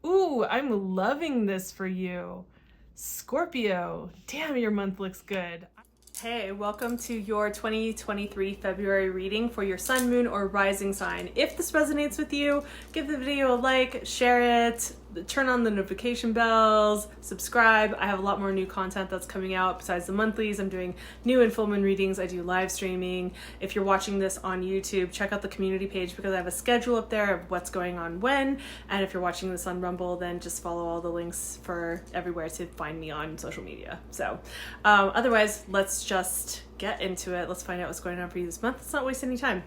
Ooh, I'm loving this for you. Scorpio, damn, your month looks good. Hey, welcome to your 2023 February reading for your sun, moon, or rising sign. If this resonates with you, give the video a like, share it, turn on the notification bells, subscribe. I have a lot more new content that's coming out besides the monthlies. I'm doing new and full moon readings. I do live streaming. If you're watching this on YouTube, check out the community page because I have a schedule up there of what's going on when. And if you're watching this on Rumble, then just follow all the links for everywhere to find me on social media. So otherwise, let's just get into it. Let's find out what's going on for you this month. Let's not waste any time.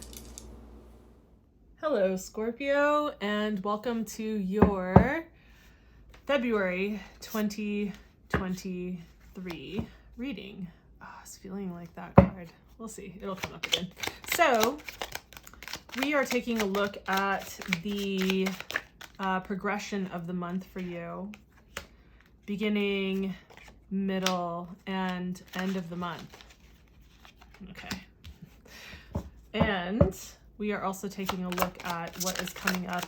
Hello, Scorpio, and welcome to your February 2023 reading. Oh, I was feeling like that card. We'll see. It'll come up again. So we are taking a look at the progression of the month for you, beginning, middle, and end of the month. Okay. And we are also taking a look at what is coming up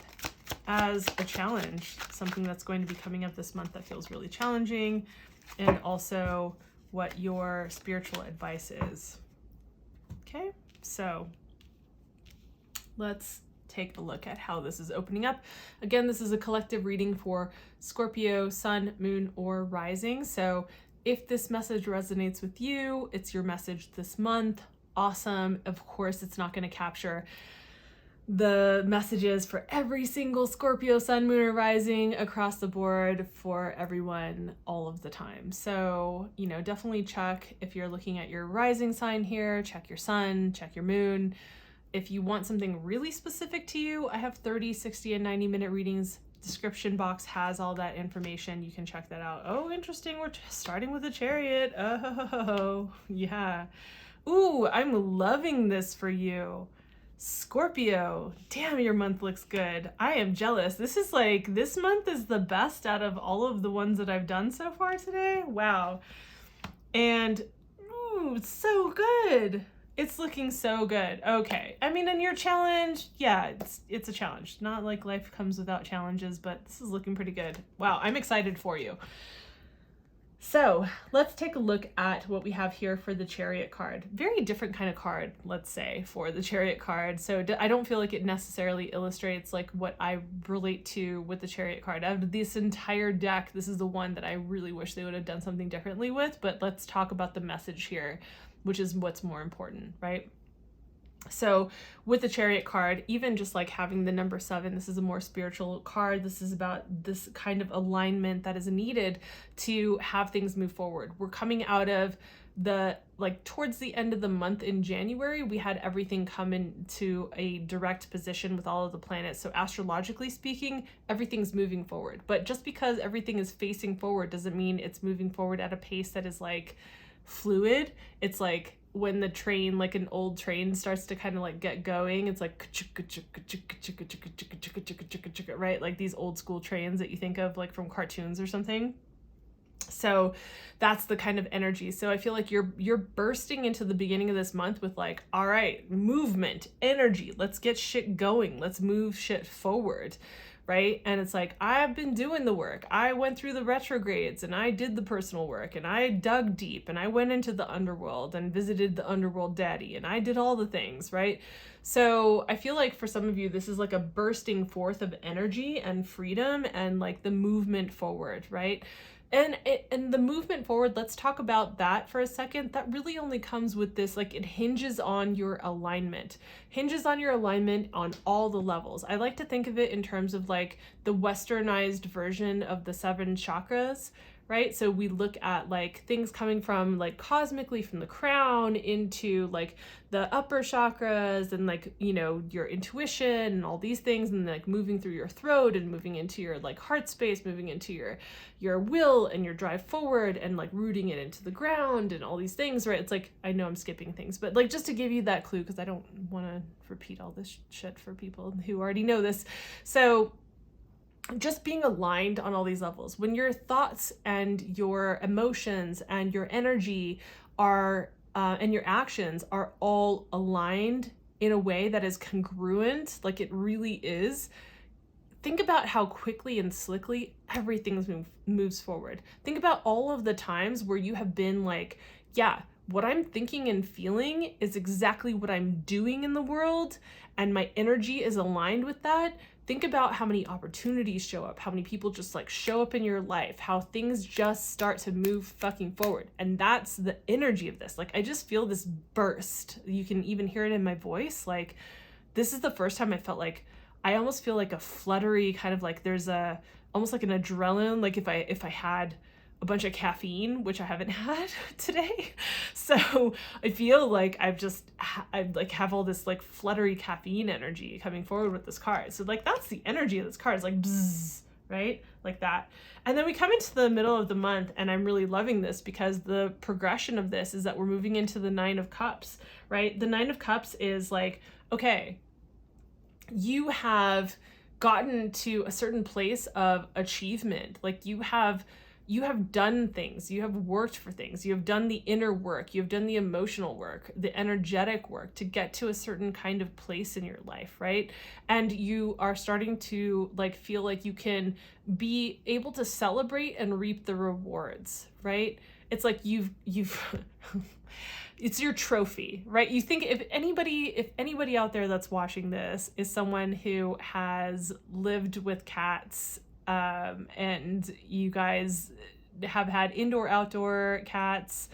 as a challenge, something that's going to be coming up this month that feels really challenging, and also what your spiritual advice is. Okay, so let's take a look at how this is opening up. Again, this is a collective reading for Scorpio, sun, moon, or rising. So if this message resonates with you, it's your message this month. Awesome. Of course, it's not going to capture the messages for every single Scorpio, sun, moon, or rising across the board for everyone all of the time. So, definitely check if you're looking at your rising sign here, check your sun, check your moon. If you want something really specific to you, I have 30, 60, and 90-minute readings. Description box has all that information. You can check that out. Oh, interesting. We're starting with a chariot. Oh, yeah. Ooh, I'm loving this for you. Scorpio, damn, your month looks good. I am jealous. This month is the best out of all of the ones that I've done so far today. Wow. And, ooh, it's so good. It's looking so good. Okay. I mean, and your challenge, yeah, it's a challenge. Not like life comes without challenges, but this is looking pretty good. Wow, I'm excited for you. So let's take a look at what we have here for the Chariot card. Very different kind of card, let's say, for the Chariot card. So I don't feel like it necessarily illustrates like what I relate to with the Chariot card. Out of this entire deck, this is the one that I really wish they would have done something differently with, but let's talk about the message here, which is what's more important, right? So with the Chariot card, even just like having the number 7, this is a more spiritual card. This is about this kind of alignment that is needed to have things move forward. We're coming out of towards the end of the month in January, we had everything come into a direct position with all of the planets. So astrologically speaking, everything's moving forward. But just because everything is facing forward doesn't mean it's moving forward at a pace that is like fluid. It's like when the train, like an old train, starts to kind of like get going, it's like right, like these old school trains that you think of like from cartoons or something. So that's the kind of energy. So I feel like you're bursting into the beginning of this month with like, all right, movement, energy, let's get shit going, let's move shit forward, right? And it's like, I've been doing the work. I went through the retrogrades and I did the personal work and I dug deep and I went into the underworld and visited the underworld daddy and I did all the things, right? So I feel like for some of you, this is like a bursting forth of energy and freedom and like the movement forward, right? And the movement forward, let's talk about that for a second. That really only comes with this, like it hinges on your alignment. Hinges on your alignment on all the levels. I like to think of it in terms of like the westernized version of the 7 chakras, right? So we look at like things coming from like cosmically from the crown into like the upper chakras and like, your intuition and all these things, and like moving through your throat and moving into your like heart space, moving into your will and your drive forward and like rooting it into the ground and all these things, right? It's like, I know I'm skipping things, but like just to give you that clue, because I don't want to repeat all this shit for people who already know this. So just being aligned on all these levels, when your thoughts and your emotions and your energy are and your actions are all aligned in a way that is congruent, like it really is, think about how quickly and slickly everything moves forward. Think about all of the times where you have been like, yeah, what I'm thinking and feeling is exactly what I'm doing in the world, and my energy is aligned with that. Think about how many opportunities show up, how many people just like show up in your life, how things just start to move fucking forward. And that's the energy of this. Like, I just feel this burst. You can even hear it in my voice. Like, this is the first time I felt like, I almost feel like a fluttery kind of like there's a, almost like an adrenaline, like if I had a bunch of caffeine, which I haven't had today. So I feel like I like have all this like fluttery caffeine energy coming forward with this card. So like, that's the energy of this card. It's like bzzz, right? Like that. And then we come into the middle of the month, and I'm really loving this because the progression of this is that we're moving into the 9 of Cups, right? The 9 of Cups is like, okay, you have gotten to a certain place of achievement. Like you have done things, you have worked for things, you have done the inner work, you've done the emotional work, the energetic work to get to a certain kind of place in your life, right? And you are starting to like feel like you can be able to celebrate and reap the rewards, right? It's like you've it's your trophy, right? You think if anybody out there that's watching this is someone who has lived with cats, and you guys have had indoor, outdoor cats,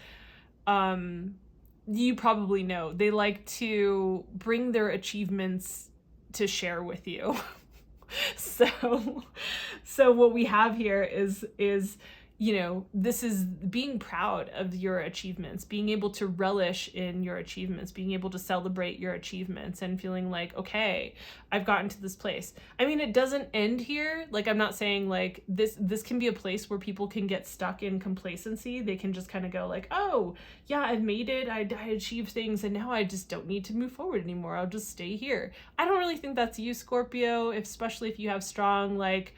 you probably know they like to bring their achievements to share with you. So what we have here is, you know, this is being proud of your achievements, being able to relish in your achievements, being able to celebrate your achievements and feeling like, okay, I've gotten to this place. I mean, it doesn't end here. Like, I'm not saying like this can be a place where people can get stuck in complacency. They can just kind of go like, oh yeah, I've made it. I achieved things and now I just don't need to move forward anymore. I'll just stay here. I don't really think that's you, Scorpio, especially if you have strong like,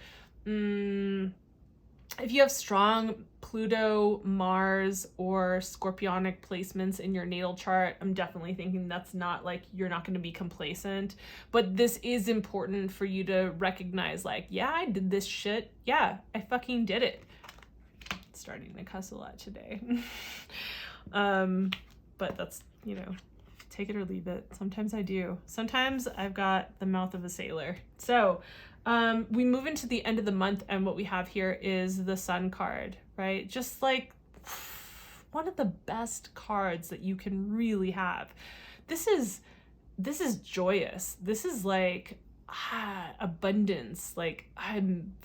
if you have strong Pluto, Mars, or Scorpionic placements in your natal chart, I'm definitely thinking that's not like, you're not going to be complacent. But this is important for you to recognize like, yeah, I did this shit. Yeah, I fucking did it. Starting to cuss a lot today. But that's, you know, take it or leave it. Sometimes I do. Sometimes I've got the mouth of a sailor. So we move into the end of the month, and what we have here is the Sun card, right? Just like one of the best cards that you can really have. This is joyous. This is like abundance. Like I'm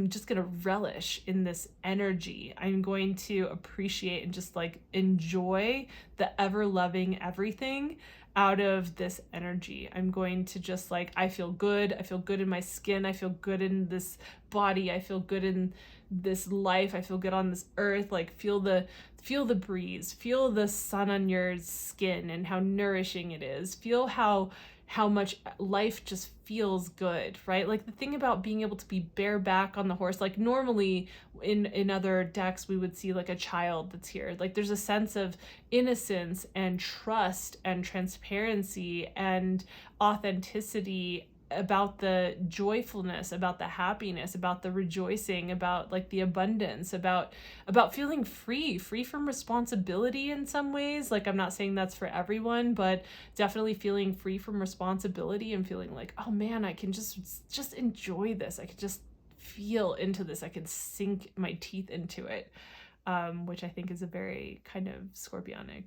just gonna relish in this energy. I'm going to appreciate and just like enjoy the ever-loving everything out of this energy. I'm going to just like, I feel good in my skin, I feel good in this body, I feel good in this life, I feel good on this earth. Like feel the breeze, feel the sun on your skin and how nourishing it is. Feel how much life just feels good, right? Like the thing about being able to be bareback on the horse, like normally in other decks we would see like a child that's here. Like there's a sense of innocence and trust and transparency and authenticity about the joyfulness, about the happiness, about the rejoicing, about like the abundance, about feeling free from responsibility in some ways. Like I'm not saying that's for everyone, but definitely feeling free from responsibility and feeling like, oh man, I can just enjoy this. I could just feel into this. I could sink my teeth into it, which I think is a very kind of Scorpionic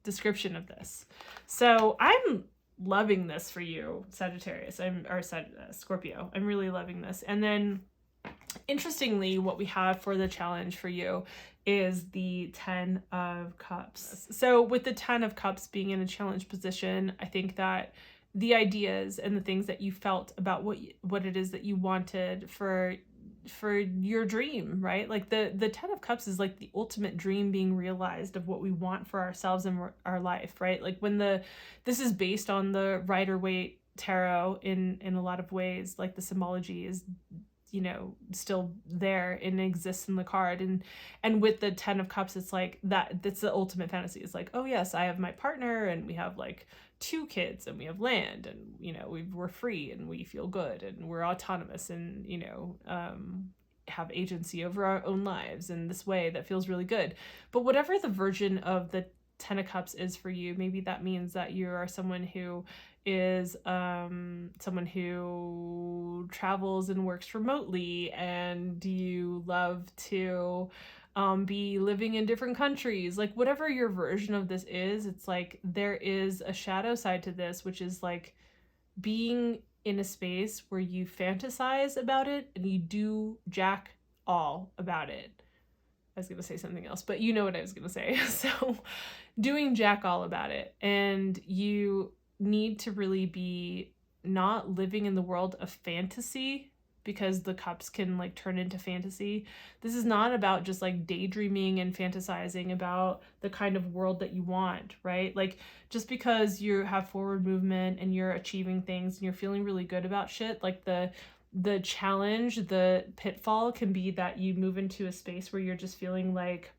description of this. So I'm loving this for you, Sagittarius. Scorpio. I'm really loving this. And then interestingly, what we have for the challenge for you is the 10 of Cups. So with the 10 of Cups being in a challenge position, I think that the ideas and the things that you felt about what it is that you wanted for your dream, right? Like the 10 of Cups is like the ultimate dream being realized of what we want for ourselves and our life, right? Like when this is based on the Rider-Waite tarot in a lot of ways, like the symbology is you know, still there and exists in the card. And with the 10 of Cups, it's like that's the ultimate fantasy. It's like, oh yes, I have my partner and we have like 2 kids and we have land and, you know, we're free and we feel good and we're autonomous and, you know, have agency over our own lives in this way that feels really good. But whatever the version of the 10 of Cups is for you, maybe that means that you are someone who is someone who travels and works remotely, and you love to be living in different countries. Like whatever your version of this is, it's like there is a shadow side to this, which is like being in a space where you fantasize about it and you do jack all about it. I was going to say something else, but you know what I was going to say. So doing jack all about it, and you need to really be not living in the world of fantasy, because the cups can like turn into fantasy. This is not about just like daydreaming and fantasizing about the kind of world that you want, right? Like just because you have forward movement and you're achieving things and you're feeling really good about shit, like the challenge, the pitfall can be that you move into a space where you're just feeling like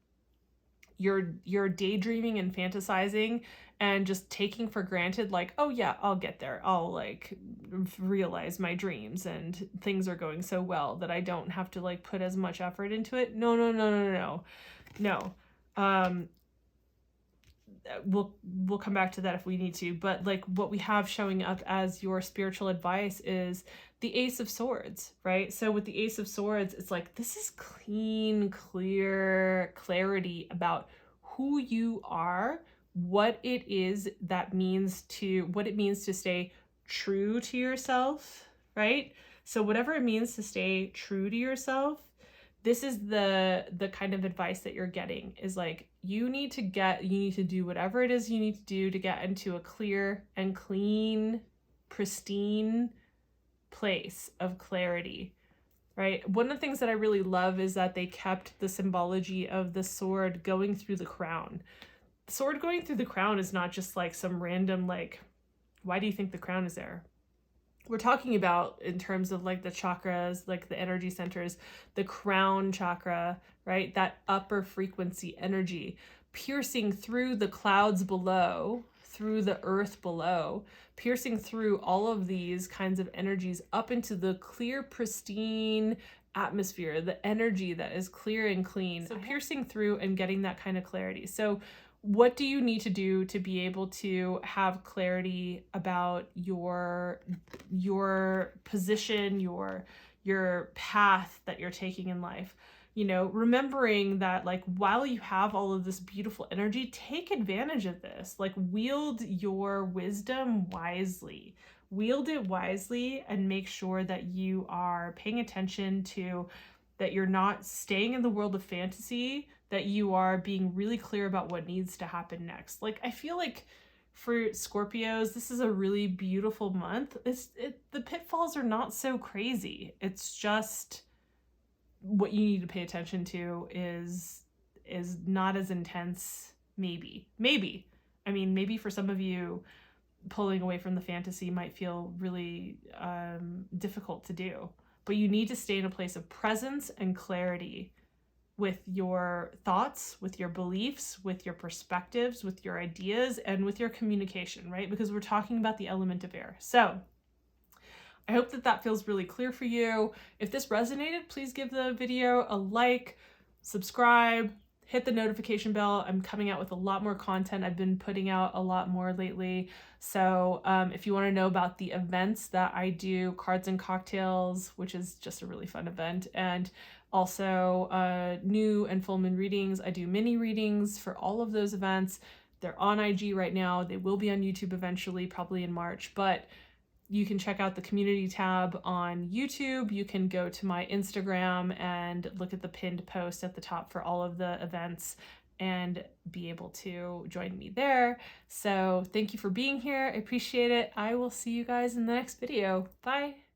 you're daydreaming and fantasizing and just taking for granted, like, oh yeah, I'll get there. I'll like realize my dreams and things are going so well that I don't have to like put as much effort into it. No. We'll come back to that if we need to, but like what we have showing up as your spiritual advice is the Ace of Swords, right? So with the Ace of Swords, it's like this is clean, clear clarity about who you are, what it means to stay true to yourself, right? So whatever it means to stay true to yourself, this is the kind of advice that you're getting, is like you need to do whatever it is you need to do to get into a clear and clean, pristine place of clarity, right? One of the things that I really love is that they kept the symbology of the sword going through the crown. The sword going through the crown is not just like some random, like, why do you think the crown is there? We're talking about in terms of like the chakras, like the energy centers, the crown chakra, right? That upper frequency energy piercing through the clouds below, through the earth below, piercing through all of these kinds of energies up into the clear, pristine atmosphere, the energy that is clear and clean. So piercing through and getting that kind of clarity. So what do you need to do to be able to have clarity about your position, your path that you're taking in life? You know, remembering that like while you have all of this beautiful energy, take advantage of this. Like wield your wisdom wisely. Wield it wisely and make sure that you are paying attention to that you're not staying in the world of fantasy, that you are being really clear about what needs to happen next. Like, I feel like for Scorpios, this is a really beautiful month. The pitfalls are not so crazy. It's just what you need to pay attention to is not as intense, maybe. I mean, maybe for some of you, pulling away from the fantasy might feel really difficult to do. But you need to stay in a place of presence and clarity with your thoughts, with your beliefs, with your perspectives, with your ideas, and with your communication, right? Because we're talking about the element of air. So I hope that feels really clear for you. If this resonated, please give the video a like, subscribe, hit the notification bell. I'm coming out with a lot more content. I've been putting out a lot more lately. So if you want to know about the events that I do, Cards and Cocktails, which is just a really fun event, and also new and full moon readings. I do mini readings for all of those events. They're on IG right now. They will be on YouTube eventually, probably in March, but you can check out the community tab on YouTube. You can go to my Instagram and look at the pinned post at the top for all of the events and be able to join me there. So thank you for being here. I appreciate it. I will see you guys in the next video. Bye.